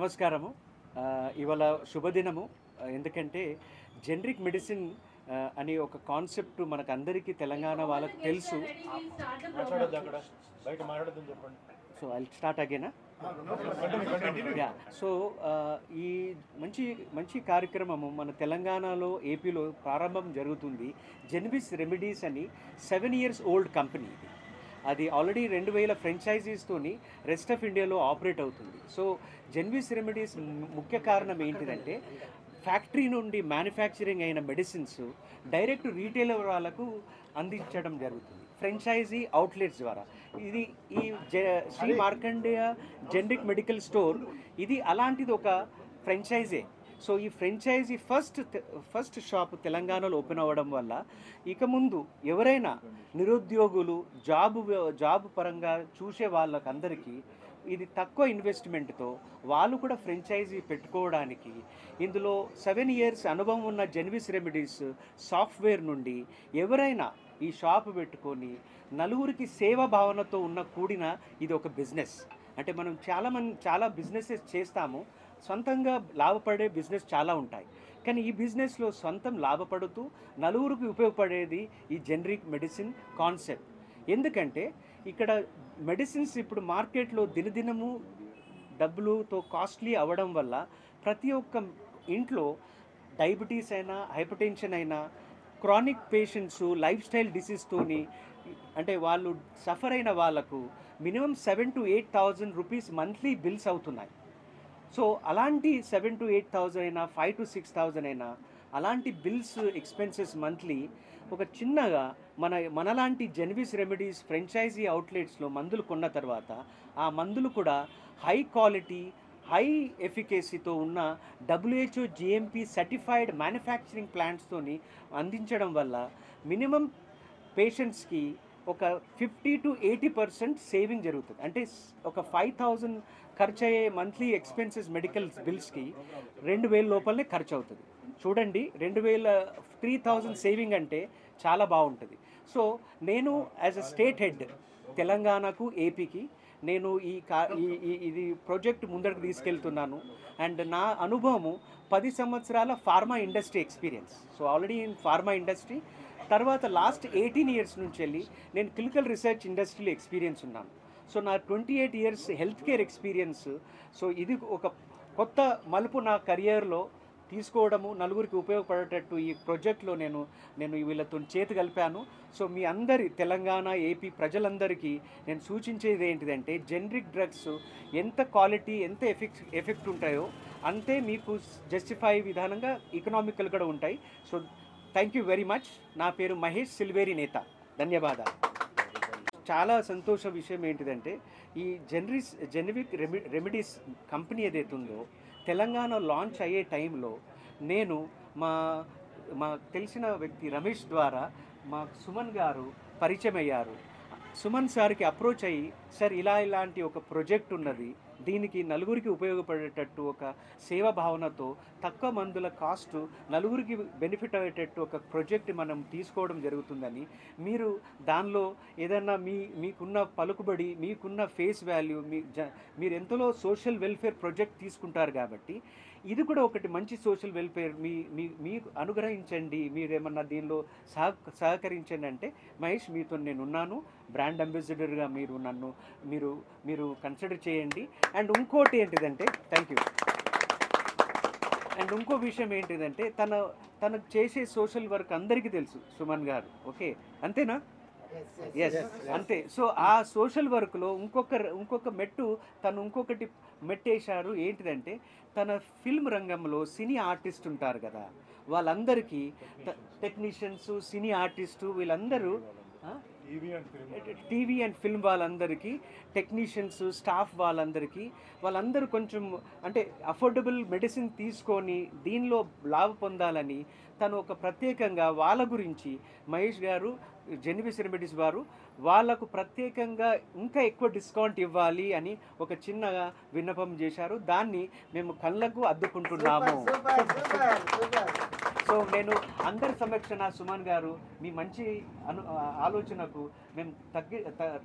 నమస్కారము. ఇవాళ శుభదినము. ఎందుకంటే జనరిక్ మెడిసిన్ అనే ఒక కాన్సెప్ట్ మనకందరికీ తెలంగాణ వాళ్ళకి తెలుసు. సో ఐ స్టార్ట్ అగైనా. యా, సో ఈ మంచి కార్యక్రమము మన తెలంగాణలో, ఏపీలో ప్రారంభం జరుగుతుంది. జెన్విస్ రెమెడీస్ అని 7 years ఓల్డ్ కంపెనీ ఇది. అది ఆల్రెడీ 2000 ఫ్రాంచైజీస్తోని రెస్ట్ ఆఫ్ ఇండియాలో ఆపరేట్ అవుతుంది. సో జెన్విస్ రెమెడీస్ ముఖ్య కారణం ఏంటిదంటే, ఫ్యాక్టరీ నుండి మ్యానుఫ్యాక్చరింగ్ అయిన మెడిసిన్స్ డైరెక్ట్ రీటైలర్ వాళ్ళకు అందించడం జరుగుతుంది ఫ్రాంచైజీ అవుట్లెట్స్ ద్వారా. ఇది ఈ Shri Markandeya generic medical store ఇది అలాంటిది ఒక ఫ్రాంచైజీ. సో ఈ ఫ్రాంచైజీ ఫస్ట్ షాప్ తెలంగాణలో ఓపెన్ అవ్వడం వల్ల ఇక ముందు ఎవరైనా నిరుద్యోగులు జాబ్ పరంగా చూసే వాళ్ళకందరికీ ఇది తక్కువ ఇన్వెస్ట్మెంట్తో వాళ్ళు కూడా ఫ్రాంచైజీ పెట్టుకోవడానికి, ఇందులో 7 years అనుభవం ఉన్న జెన్విస్ రెమెడీస్ సాఫ్ట్వేర్ నుండి ఎవరైనా ఈ షాప్ పెట్టుకొని నలుగురికి సేవా భావనతో కూడిన ఇది ఒక బిజినెస్. అంటే మనం చాలా బిజినెసెస్ చేస్తాము, సొంతంగా లాభపడే బిజినెస్ చాలా ఉంటాయి. కానీ ఈ బిజినెస్లో సొంతం లాభపడుతూ నలుగురికి ఉపయోగపడేది ఈ జనరిక్ మెడిసిన్ కాన్సెప్ట్. ఎందుకంటే ఇక్కడ మెడిసిన్స్ ఇప్పుడు మార్కెట్లో దినదినము డబ్బులతో కాస్ట్లీ అవ్వడం వల్ల ప్రతి ఒక్క ఇంట్లో డయాబెటీస్ అయినా, హైపర్టెన్షన్ అయినా, క్రానిక్ పేషెంట్స్ లైఫ్ స్టైల్ డిసీజ్తోని అంటే వాళ్ళు సఫర్ అయిన వాళ్ళకు minimum 7,000 to 8,000 rupees monthly bills అవుతున్నాయి. సో అలాంటి 7,000 to 8,000 అయినా, 5,000 to 6,000 అయినా అలాంటి బిల్స్ ఎక్స్పెన్సెస్ మంత్లీ ఒక చిన్నగా మనలాంటి జెన్విస్ రెమెడీస్ ఫ్రాంచైజీ అవుట్లెట్స్లో మందులు కొన్న తర్వాత ఆ మందులు కూడా హై క్వాలిటీ, హై ఎఫికేసీతో ఉన్న WHO GMP సర్టిఫైడ్ మ్యానుఫ్యాక్చరింగ్ ప్లాంట్స్తోని అందించడం వల్ల మినిమం పేషెంట్స్కి ఒక 50 to 80% సేవింగ్ జరుగుతుంది. అంటే ఒక 5,000 ఖర్చు అయ్యే మంత్లీ ఎక్స్పెన్సెస్ మెడికల్ బిల్స్కి 2,000 లోపలనే ఖర్చు అవుతుంది. చూడండి, 3,000 సేవింగ్ అంటే చాలా బాగుంటుంది. సో నేను యాజ్ అ స్టేట్ హెడ్ తెలంగాణకు, ఏపీకి నేను ఇది ప్రాజెక్ట్ ముందరకు తీసుకెళ్తున్నాను. అండ్ నా అనుభవము 10 సంవత్సరాల pharma industry experience. So already in pharma industry తర్వాత లాస్ట్ 18 years నుంచి వెళ్ళి నేను క్లినికల్ రీసెర్చ్ ఇండస్ట్రీలో ఎక్స్పీరియన్స్ ఉన్నాను. సో నా 28 years health care experience. So ఇది ఒక కొత్త మలుపు నా కెరియర్లో తీసుకోవడము, నలుగురికి ఉపయోగపడేటట్టు ఈ ప్రాజెక్ట్లో నేను వీళ్ళతో చేతి కలిపాను. సో మీ అందరి తెలంగాణ, ఏపీ ప్రజలందరికీ నేను సూచించేది ఏంటిదంటే, జెనరిక్ డ్రగ్స్ ఎంత క్వాలిటీ, ఎంత ఎఫెక్ట్ ఉంటాయో అంతే మీకు జస్టిఫై విధానంగా ఎకనామికల్ కూడా ఉంటాయి. So thank you very much. నా పేరు మహేష్ సిల్వేరి నేత. ధన్యవాదాలు. చాలా సంతోష విషయం ఏంటిదంటే, ఈ జెనరిక్ రెమెడీస్ కంపెనీ ఏదైతే ఉందో తెలంగాణ లాంచ్ అయ్యే టైంలో నేను మా తెలిసిన వ్యక్తి రమేష్ ద్వారా మా సుమన్ గారు పరిచయం అయ్యారు. సుమన్ సార్కి అప్రోచ్ అయ్యి, సార్ ఇలాంటి ఒక ప్రాజెక్ట్ ఉన్నది, దీనికి నలుగురికి ఉపయోగపడేటట్టు ఒక సేవా భావనతో తక్కువ మందుల కాస్ట్ నలుగురికి బెనిఫిట్ అయ్యేటట్టు ఒక ప్రాజెక్ట్ మనం తీసుకోవడం జరుగుతుందని, మీరు దానిలో ఏదన్నా మీకున్న పలుకుబడి, మీకున్న ఫేస్ వాల్యూ, మీరు ఎంతలో సోషల్ వెల్ఫేర్ ప్రాజెక్ట్ తీసుకుంటారు కాబట్టి ఇది కూడా ఒకటి మంచి సోషల్ వెల్ఫేర్ మీకు అనుగ్రహించండి, మీరేమన్నా దీనిలో సహకరించండి అంటే, మహేష్ మీతో నేను ఉన్నాను, బ్రాండ్ అంబాసిడర్గా మీరు కన్సిడర్ చేయండి. అండ్ ఇంకోటి ఏంటిదంటే, థ్యాంక్ యూ. అండ్ ఇంకో విషయం ఏంటిదంటే, తను చేసే సోషల్ వర్క్ అందరికీ తెలుసు సుమన్ గారు. ఓకే, అంతేనా? ఎస్, అంతే. సో ఆ సోషల్ వర్క్లో ఇంకొక ఇంకొకటి మెట్టేశారు. ఏంటిదంటే, తన ఫిల్మ్ రంగంలో సినీ ఆర్టిస్ట్ ఉంటారు కదా, వాళ్ళందరికీ టెక్నీషియన్స్, సినీ ఆర్టిస్టు, వీళ్ళందరూ టీవీ అండ్ ఫిల్మ్ వాళ్ళందరికీ, టెక్నీషియన్స్, స్టాఫ్ వాళ్ళందరూ కొంచెం అంటే అఫోర్డబుల్ మెడిసిన్ తీసుకొని దీనిలో లాభ పొందాలని తను ఒక ప్రత్యేకంగా వాళ్ళ గురించి మహేష్ గారు, జెన్విస్ రెమెడీస్ వారు వాళ్ళకు ప్రత్యేకంగా ఇంకా ఎక్కువ డిస్కౌంట్ ఇవ్వాలి అని ఒక చిన్నగా విన్నపం చేశారు. దాన్ని మేము కళ్ళకు అద్దుకుంటున్నాము. సో నేను అందరి సమక్షణ సుమన్ గారు మీ మంచి ఆలోచనకు మేము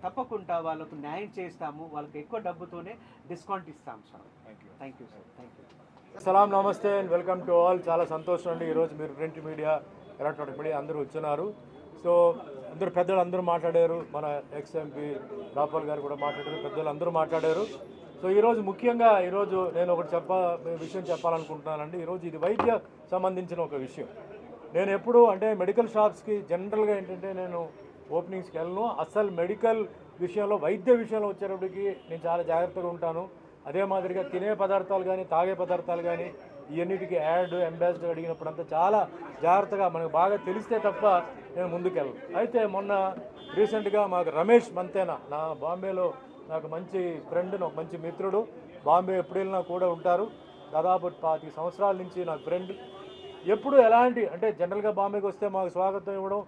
తప్పకుండా వాళ్ళకు న్యాయం చేస్తాము, వాళ్ళకి ఎక్కువ డబ్బుతోనే డిస్కౌంట్ ఇస్తాం sir. Thank you sir. Thank you. సలాం, నమస్తే అండ్ వెల్కమ్ టు ఆల్. చాలా సంతోషం అండి, ఈరోజు మీరు ప్రింట్ మీడియా, ఎలక్ట్రానిక్ మీడియా అందరూ వచ్చినారు. సో అందరూ పెద్దలు అందరూ మాట్లాడారు, మన ఎక్స్ఎంపీ రాపాల్ గారు కూడా మాట్లాడారు, పెద్దలు అందరూ మాట్లాడారు. సో ఈరోజు ముఖ్యంగా నేను ఒకటి విషయం చెప్పాలనుకుంటున్నానండి. ఈరోజు ఇది వైద్య సంబంధించిన ఒక విషయం. నేను ఎప్పుడు అంటే మెడికల్ షాప్స్కి జనరల్గా ఏంటంటే నేను ఓపెనింగ్స్కి వెళ్ళను. అసలు మెడికల్ విషయంలో వైద్య విషయంలో వచ్చేటప్పటికి నేను చాలా జాగ్రత్తగా ఉంటాను. అదే మాదిరిగా తినే పదార్థాలు కానీ తాగే పదార్థాలు కానీ ఇవన్నిటికీ యాడ్ అంబాసిడర్ అడిగినప్పుడంతా చాలా జాగ్రత్తగా మనకు బాగా తెలిస్తే తప్ప నేను ముందుకెళ్ళను. అయితే మొన్న రీసెంట్గా మాకు రమేష్ మంతేనా, నా బాంబేలో నాకు మంచి ఫ్రెండ్, ఒక మంచి మిత్రుడు, బాంబే ఎప్పుడు వెళ్ళినా కూడా ఉంటారు. దాదాపు 25 సంవత్సరాల నుంచి నాకు ఫ్రెండ్. ఎప్పుడు ఎలాంటి అంటే జనరల్గా బాంబేకి వస్తే మాకు స్వాగతం ఇవ్వడం,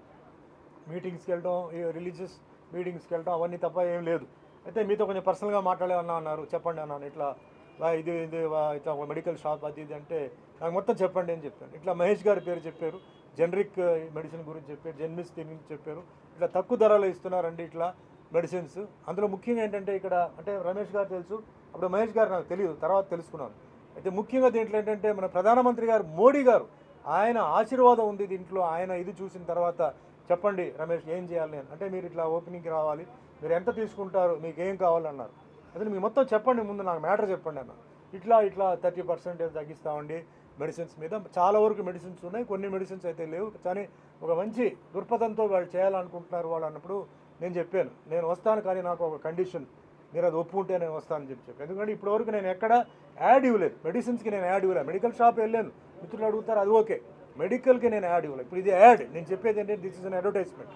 మీటింగ్స్కి వెళ్ళడం, రిలీజియస్ మీటింగ్స్కి వెళ్ళడం అవన్నీ తప్ప ఏం లేదు. అయితే మీతో కొంచెం పర్సనల్గా మాట్లాడేవన్నా అన్నారు. చెప్పండి అన్నాను. ఇట్లా ఇది ఇట్లా మెడికల్ షాప్ అది ఇది అంటే నాకు మొత్తం చెప్పండి అని చెప్పాను. ఇట్లా మహేష్ గారి పేరు చెప్పారు, జనరిక్ మెడిసిన్ గురించి చెప్పారు, జెన్మిస్ గురించి చెప్పారు. ఇట్లా తక్కువ ధరలో ఇస్తున్నారండి ఇట్లా మెడిసిన్స్. అందులో ముఖ్యంగా ఏంటంటే ఇక్కడ అంటే రమేష్ గారు తెలుసు, అప్పుడు మహేష్ గారు నాకు తెలియదు, తర్వాత తెలుసుకున్నాను. అయితే ముఖ్యంగా దీంట్లో ఏంటంటే మన ప్రధానమంత్రి గారు మోడీ గారు ఆయన ఆశీర్వాదం ఉంది దీంట్లో. ఆయన ఇది చూసిన తర్వాత చెప్పండి రమేష్ ఏం చేయాలి నేను అంటే, మీరు ఇట్లా ఓపెనింగ్కి రావాలి, మీరు ఎంత తీసుకుంటారు, మీకు ఏం కావాలన్నారు. అదే మీరు మొత్తం చెప్పండి, ముందు నాకు మ్యాటర్ చెప్పండి అన్న. ఇట్లా 30% తగ్గిస్తామండి మెడిసిన్స్ మీద. చాలా వరకు మెడిసిన్స్ ఉన్నాయి, కొన్ని మెడిసిన్స్ అయితే లేవు, కానీ ఒక మంచి దృక్పథంతో వాళ్ళు చేయాలనుకుంటున్నారు వాళ్ళు అన్నప్పుడు నేను చెప్పాను నేను వస్తాను, కానీ నాకు ఒక కండిషన్, మీరు అది ఒప్పుకుంటే నేను వస్తానని చెప్పాను. ఎందుకంటే ఇప్పటివరకు నేను ఎక్కడ యాడ్ ఇవ్వలేదు, మెడిసిన్స్కి నేను యాడ్ ఇవ్వలేదు. మెడికల్ షాప్ వెళ్ళాను, మిత్రులు అడుగుతారు అది ఓకే, మెడికల్కి నేను యాడ్ ఇవ్వలేదు. ఇప్పుడు ఇది యాడ్, నేను చెప్పేది ఏంటంటే దిస్ ఇస్ అన్ అడ్వర్టైజ్మెంట్.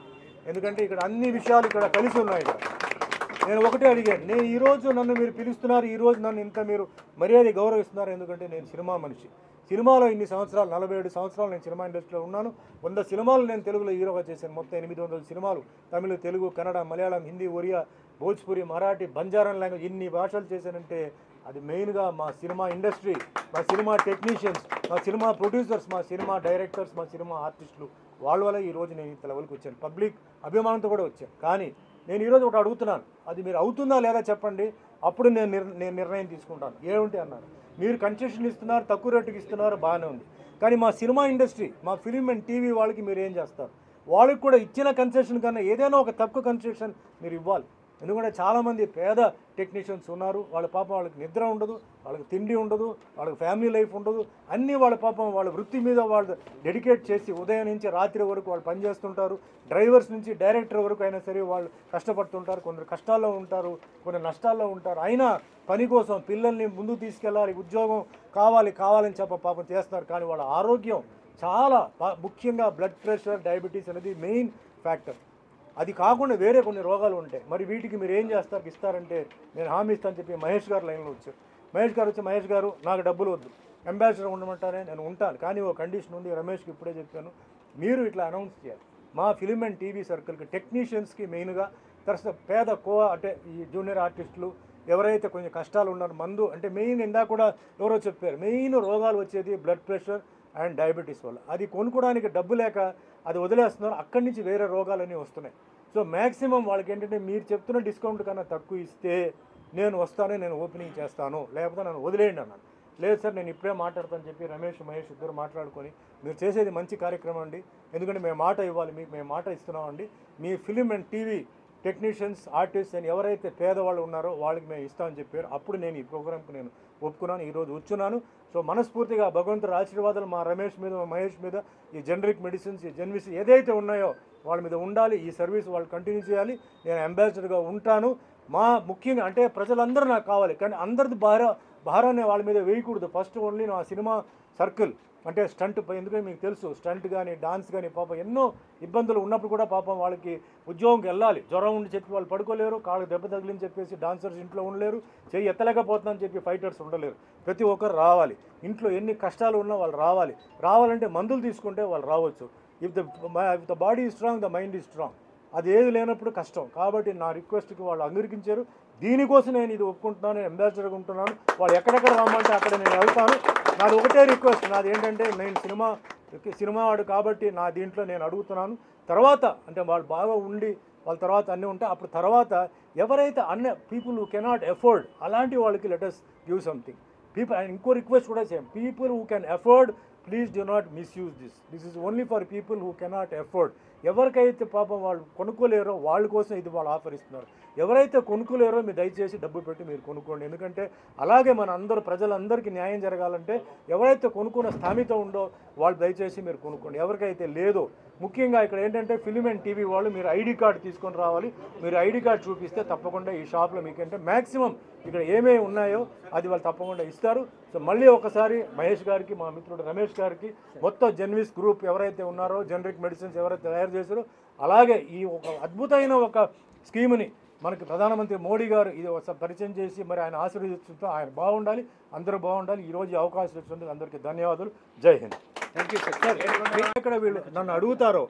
ఎందుకంటే ఇక్కడ అన్ని విషయాలు ఇక్కడ కలిసి ఉన్నాయి. ఇక్కడ నేను ఒకటే అడిగాను, నేను ఈరోజు నన్ను మీరు పిలుస్తున్నారు, ఈరోజు నన్ను ఇంత మీరు మర్యాద గౌరవిస్తున్నారు, ఎందుకంటే నేను సినిమా మనిషి. సినిమాలో ఇన్ని సంవత్సరాలు 47 సంవత్సరాలు నేను సినిమా ఇండస్ట్రీలో ఉన్నాను. 100 సినిమాలు నేను తెలుగులో హీరోగా చేశాను. మొత్తం 800 సినిమాలు తమిళ, తెలుగు, కన్నడ, మలయాళం, హిందీ, ఒరియా, భోజ్పురి, మరాఠీ, బంజారన్ లాంగ్వేజ్ ఇన్ని భాషలు చేశానంటే అది మెయిన్గా మా సినిమా ఇండస్ట్రీ, మా సినిమా టెక్నీషియన్స్, మా సినిమా ప్రొడ్యూసర్స్, మా సినిమా డైరెక్టర్స్, మా సినిమా ఆర్టిస్టులు, వాళ్ళ వల్ల ఈరోజు నేను ఇంత లెవెల్కి వచ్చాను. పబ్లిక్ అభిమానంతో కూడా వచ్చాను. కానీ నేను ఈరోజు ఒకటి అడుగుతున్నాను, అది మీరు అవుతుందా లేదా చెప్పండి, అప్పుడు నేను నిర్ణయం తీసుకుంటాను. ఏమిటి అన్నారు, మీరు కన్సెషన్ ఇస్తున్నారు, తక్కువ రేటుకి ఇస్తున్నారు, బాగానే ఉంది. కానీ మా సినిమా ఇండస్ట్రీ, మా ఫిలిం అండ్ టీవీ వాళ్ళకి మీరు ఏం చేస్తారు? వాళ్ళకి కూడా ఇచ్చిన కన్సెషన్ కన్నా ఏదైనా ఒక తక్కువ కన్సెషన్ మీరు ఇవ్వాలి. ఎందుకంటే చాలామంది పేద టెక్నీషియన్స్ ఉన్నారు, వాళ్ళ పాపం వాళ్ళకి నిద్ర ఉండదు, వాళ్ళకి తిండి ఉండదు, వాళ్ళకి ఫ్యామిలీ లైఫ్ ఉండదు, అన్నీ వాళ్ళ పాపం వాళ్ళ వృత్తి మీద వాళ్ళు డెడికేట్ చేసి ఉదయం నుంచి రాత్రి వరకు వాళ్ళు పనిచేస్తుంటారు. డ్రైవర్స్ నుంచి డైరెక్టర్ వరకు అయినా సరే వాళ్ళు కష్టపడుతుంటారు. కొందరు కష్టాల్లో ఉంటారు, కొన్ని నష్టాల్లో ఉంటారు. అయినా పని కోసం పిల్లల్ని ముందుకు తీసుకెళ్ళాలి, ఉద్యోగం కావాలని పాపం చేస్తున్నారు. కానీ వాళ్ళ ఆరోగ్యం చాలా ముఖ్యంగా బ్లడ్ ప్రెషర్, డయాబెటీస్ అనేది మెయిన్ ఫ్యాక్టర్. అది కాకుండా వేరే కొన్ని రోగాలు ఉంటాయి. మరి వీటికి మీరు ఏం ఇస్తారంటే నేను హామీ ఇస్తానని చెప్పి మహేష్ గారు లైన్లో వచ్చారు. మహేష్ గారు నాకు డబ్బులు వద్దు, అంబాసిడర్ ఉండమంటారే, నేను ఉంటాను, కానీ ఒక కండిషన్ ఉంది. రమేష్కి ఇప్పుడే చెప్పాను, మీరు ఇట్లా అనౌన్స్ చేయాలి మా ఫిలిం అండ్ టీవీ సర్కిల్కి, టెక్నీషియన్స్కి మెయిన్గా, తర్వాత పేద అంటే ఈ జూనియర్ ఆర్టిస్టులు ఎవరైతే కొంచెం కష్టాలు ఉన్నారు, మందు అంటే మెయిన్ ఇందాక కూడా ఎవరో చెప్పారు, మెయిన్ రోగాలు వచ్చేది బ్లడ్ ప్రెషర్ అండ్ డయాబెటీస్ వల్ల. అది కొనుక్కోవడానికి డబ్బు లేక అది వదిలేస్తున్నారు, అక్కడి నుంచి వేరే రోగాలన్నీ వస్తున్నాయి. సో మ్యాక్సిమం వాళ్ళకి ఏంటంటే మీరు చెప్తున్న డిస్కౌంట్ కన్నా తక్కువ ఇస్తే నేను వస్తాను, నేను ఓపెనింగ్ చేస్తాను, లేకపోతే నన్ను వదిలేయండి అన్నాను. లేదు సార్ నేను ఇప్పుడే మాట్లాడతానని చెప్పి రమేష్, మహేష్ ఇద్దరు మాట్లాడుకొని, మీరు చేసేది మంచి కార్యక్రమం అండి, ఎందుకంటే మేము మాట ఇవ్వాలి, మీకు మేము మాట ఇస్తున్నామండి, మీ film and TV technicians, artist అని ఎవరైతే పేదవాళ్ళు ఉన్నారో వాళ్ళకి మేము ఇస్తామని చెప్పారు. అప్పుడు నేను ఈ ప్రోగ్రామ్కి నేను ఒప్పుకున్నాను, ఈరోజు వచ్చున్నాను. సో మనస్ఫూర్తిగా భగవంతుడి ఆశీర్వాదాలు మా రమేష్ మీద, మా మహేష్ మీద, ఈ జనరిక్ మెడిసిన్స్, ఈ జెన్విస్ ఏదైతే ఉన్నాయో వాళ్ళ మీద ఉండాలి. ఈ సర్వీస్ వాళ్ళు కంటిన్యూ చేయాలి. నేను అంబాసిడర్గా ఉంటాను. ముఖ్యంగా అంటే ప్రజలందరూ నాకు కావాలి, కానీ అందరిది భారాన్ని వాళ్ళ మీద వేయకూడదు. ఫస్ట్ ఓన్లీ నా సినిమా సర్కిల్ అంటే స్టంట్, ఎందుకంటే మీకు తెలుసు స్టంట్ కానీ డాన్స్ కానీ పాపం ఎన్నో ఇబ్బందులు ఉన్నప్పుడు కూడా పాపం వాళ్ళకి ఉద్యోగంకి వెళ్ళాలి. జ్వరం ఉండి చెప్పి వాళ్ళు పడుకోలేరు, కాళ్ళకి దెబ్బ తగిలిని చెప్పేసి డాన్సర్స్ ఇంట్లో ఉండలేరు, చెయ్యి ఎత్తలేకపోతున్నారని చెప్పి ఫైటర్స్ ఉండలేరు. ప్రతి ఒక్కరు రావాలి. ఇంట్లో ఎన్ని కష్టాలు ఉన్నా వాళ్ళు రావాలంటే మందులు తీసుకుంటే వాళ్ళు రావచ్చు. If the body is strong, the mind is strong. అది ఏది లేనప్పుడు కష్టం. కాబట్టి నా రిక్వెస్ట్కి వాళ్ళు అంగీకరించారు. దీనికోసం నేను ఇది ఒప్పుకుంటున్నాను, అంబాసిడర్గా ఉంటున్నాను. వాళ్ళు ఎక్కడెక్కడ రమ్మంటే అక్కడ నేను వెళ్తాను. నాది ఒకటే రిక్వెస్ట్, నాది ఏంటంటే నేను సినిమా సినిమా వాడు కాబట్టి నా దీంట్లో నేను అడుగుతున్నాను. తర్వాత అంటే వాళ్ళు బాగా ఉండి వాళ్ళ తర్వాత అన్నీ ఉంటాయి. అప్పుడు తర్వాత ఎవరైతే పీపుల్ హూ కెనాట్ ఎఫోర్డ్ అలాంటి వాళ్ళకి లెటస్ గివ్ సంథింగ్. పీపుల్ ఇంకో రిక్వెస్ట్ కూడా same, people who can afford please do not misuse this is only for people who cannot afford. ఎవరికైతే పాపం వాళ్ళు కొనుక్కోలేరో వాళ్ళ కోసం ఇది వాళ్ళు ఆఫర్ ఇస్తున్నారు. ఎవరైతే కొనుక్కోలేరో మీరు దయచేసి డబ్బు పెట్టి మీరు కొనుక్కోండి. ఎందుకంటే అలాగే మన ప్రజలందరికీ న్యాయం జరగాలంటే ఎవరైతే కొనుక్కున్న స్థామిత ఉందో వాళ్ళు దయచేసి మీరు కొనుక్కోండి. ఎవరికైతే లేదో ముఖ్యంగా ఇక్కడ ఏంటంటే ఫిలిం అండ్ టీవీ వాళ్ళు మీరు ఐడి కార్డు తీసుకొని రావాలి. మీరు ఐడి కార్డు చూపిస్తే తప్పకుండా ఈ షాప్లో మీకంటే మ్యాక్సిమం ఇక్కడ ఏమేమి ఉన్నాయో అది వాళ్ళు తప్పకుండా ఇస్తారు. సో మళ్ళీ ఒకసారి మహేష్ గారికి, మా మిత్రుడు రమేష్ గారికి, మొత్తం జెన్విస్ గ్రూప్ ఎవరైతే ఉన్నారో జనరిక్ మెడిసిన్స్ ఎవరైతే తయారు చేశారో అలాగే ఈ ఒక అద్భుతమైన ఒక స్కీమ్ని మనకి ప్రధానమంత్రి మోడీ గారు ఇది పరిచయం చేసి మరి ఆయన ఆశీర్వదించడంతో ఆయన బాగుండాలి, అందరూ బాగుండాలి. ఈరోజు ఈ అవకాశం ఇచ్చినందుకు అందరికీ ధన్యవాదాలు. జై హింద్. Thank you sir. ఎక్కడ వీళ్ళు నన్ను అడుగుతారో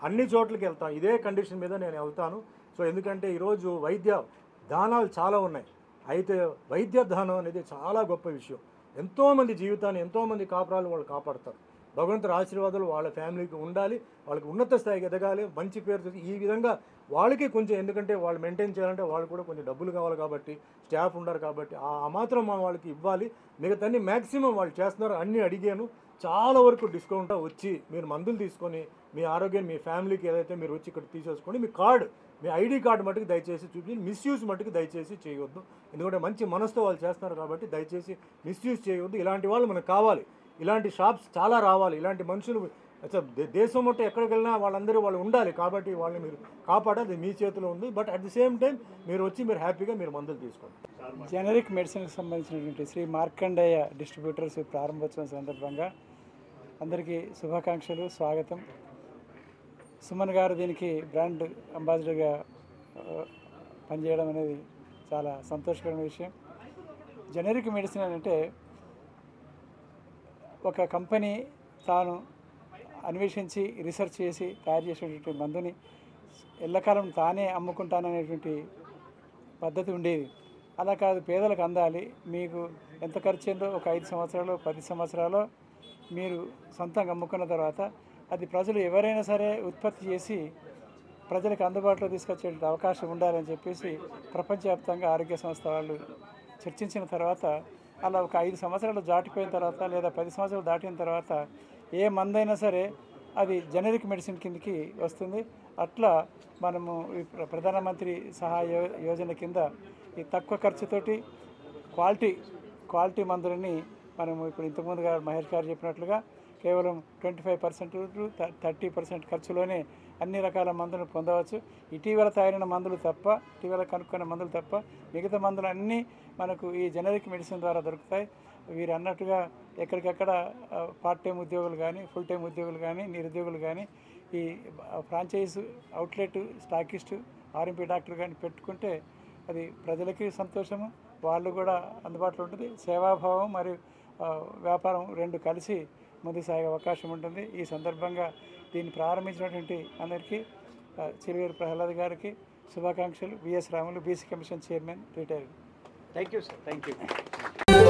అన్ని చోట్లకి వెళ్తాను, ఇదే కండిషన్ మీద నేను వెళ్తాను. సో ఎందుకంటే ఈరోజు వైద్య దానాలు చాలా ఉన్నాయి. అయితే వైద్య దానం అనేది చాలా గొప్ప విషయం. ఎంతోమంది జీవితాన్ని, ఎంతోమంది కాపురాలు వాళ్ళు కాపాడతారు. భగవంతుడి ఆశీర్వాదాలు వాళ్ళ ఫ్యామిలీకి ఉండాలి, వాళ్ళకి ఉన్నత స్థాయికి ఎదగాలి, మంచి పేరు ఈ విధంగా వాళ్ళకి కొంచెం, ఎందుకంటే వాళ్ళు మెయింటైన్ చేయాలంటే వాళ్ళు కూడా కొంచెం డబ్బులు కావాలి కాబట్టి, స్టాఫ్ ఉండరు కాబట్టి ఆ మాత్రం మా వాళ్ళకి ఇవ్వాలి. మిగతాన్ని మ్యాక్సిమం వాళ్ళు చేస్తున్నారు. అన్నీ అడిగాను, చాలా వరకు డిస్కౌంట్ వచ్చి మీరు మందులు తీసుకొని మీ ఆరోగ్యం మీ ఫ్యామిలీకి ఏదైతే మీరు వచ్చి ఇక్కడ తీసేసుకోండి. మీ కార్డు, మీ ఐడి కార్డు మట్టుకు దయచేసి చూపించి మిస్యూజ్ మట్టుకు దయచేసి చేయవద్దు. ఎందుకంటే మంచి మనసుతో వాళ్ళు చేస్తున్నారు కాబట్టి దయచేసి మిస్యూజ్ చేయవద్దు. ఇలాంటి వాళ్ళు మనకు కావాలి, ఇలాంటి షాప్స్ చాలా రావాలి. ఇలాంటి మనుషులు దేశం మొత్తం ఎక్కడికి వెళ్ళినా వాళ్ళందరూ వాళ్ళు ఉండాలి. కాబట్టి వాళ్ళని మీరు కాపాడాలి, మీ చేతిలో ఉంది. But at the same time మీరు వచ్చి మీరు హ్యాపీగా మీరు మందులు తీసుకోండి. జనరిక్ మెడిసిన్కి సంబంధించినటువంటి శ్రీ మార్కండేయ డిస్ట్రిబ్యూటర్స్ ప్రారంభోత్సవం సందర్భంగా అందరికీ శుభాకాంక్షలు, స్వాగతం. సుమన్ గారు దీనికి బ్రాండ్ అంబాసిడర్గా పనిచేయడం అనేది చాలా సంతోషకరమైన విషయం. జనరిక్ మెడిసిన్ అంటే ఒక కంపెనీ తాను అన్వేషించి రీసెర్చ్ చేసి తయారు చేసేటువంటి మందుని ఎల్లకాలం తానే అమ్ముకుంటాననేటువంటి పద్ధతి ఉండేది. అలా కాదు, పేదలకు అందాలి, మీకు ఎంత ఖర్చు అయిందో ఒక 5 సంవత్సరాలు 10 సంవత్సరాలు మీరు సొంతంగా అమ్ముకున్న తర్వాత అది ప్రజలు ఎవరైనా సరే ఉత్పత్తి చేసి ప్రజలకు అందుబాటులో తీసుకొచ్చే అవకాశం ఉండాలని చెప్పేసి ప్రపంచవ్యాప్తంగా ఆరోగ్య సంస్థ వాళ్ళు చర్చించిన తర్వాత అలా ఒక 5 సంవత్సరాలు దాటిపోయిన తర్వాత లేదా 10 సంవత్సరాలు దాటిన తర్వాత ఏ మందైనా సరే అది జనరిక్ మెడిసిన్ కిందకి వస్తుంది. అట్లా మనము ఈ ప్రధానమంత్రి సహాయ యోజన కింద ఈ తక్కువ ఖర్చుతోటి క్వాలిటీ మందులని మనము ఇప్పుడు ఇంతకుముందు గారు మహేష్ గారు చెప్పినట్లుగా కేవలం 25% టు 30% ఖర్చులోనే అన్ని రకాల మందులు పొందవచ్చు. ఇటీవల తయారైన మందులు తప్ప, ఇటీవల కనుక్కున్న మందులు తప్ప మిగతా మందులు అన్నీ మనకు ఈ జనరిక్ మెడిసిన్ ద్వారా దొరుకుతాయి. వీరు అన్నట్టుగా ఎక్కడికక్కడ పార్ట్ టైం ఉద్యోగులు కానీ, ఫుల్ టైం ఉద్యోగులు కానీ, నిరుద్యోగులు కానీ ఈ franchise outlet stockist RMP doctor కానీ పెట్టుకుంటే అది ప్రజలకి సంతోషము, వాళ్ళు కూడా అందుబాటులో ఉంటుంది. సేవాభావం మరియు వ్యాపారం రెండు కలిసి ముందుకు సాగే అవకాశం ఉంటుంది. ఈ సందర్భంగా దీన్ని ప్రారంభించినటువంటి అందరికీ చిరువేరు ప్రహ్లాద్ గారికి శుభాకాంక్షలు. V S Ramulu, BC commission chairman, retired. Thank you sir. Thank you.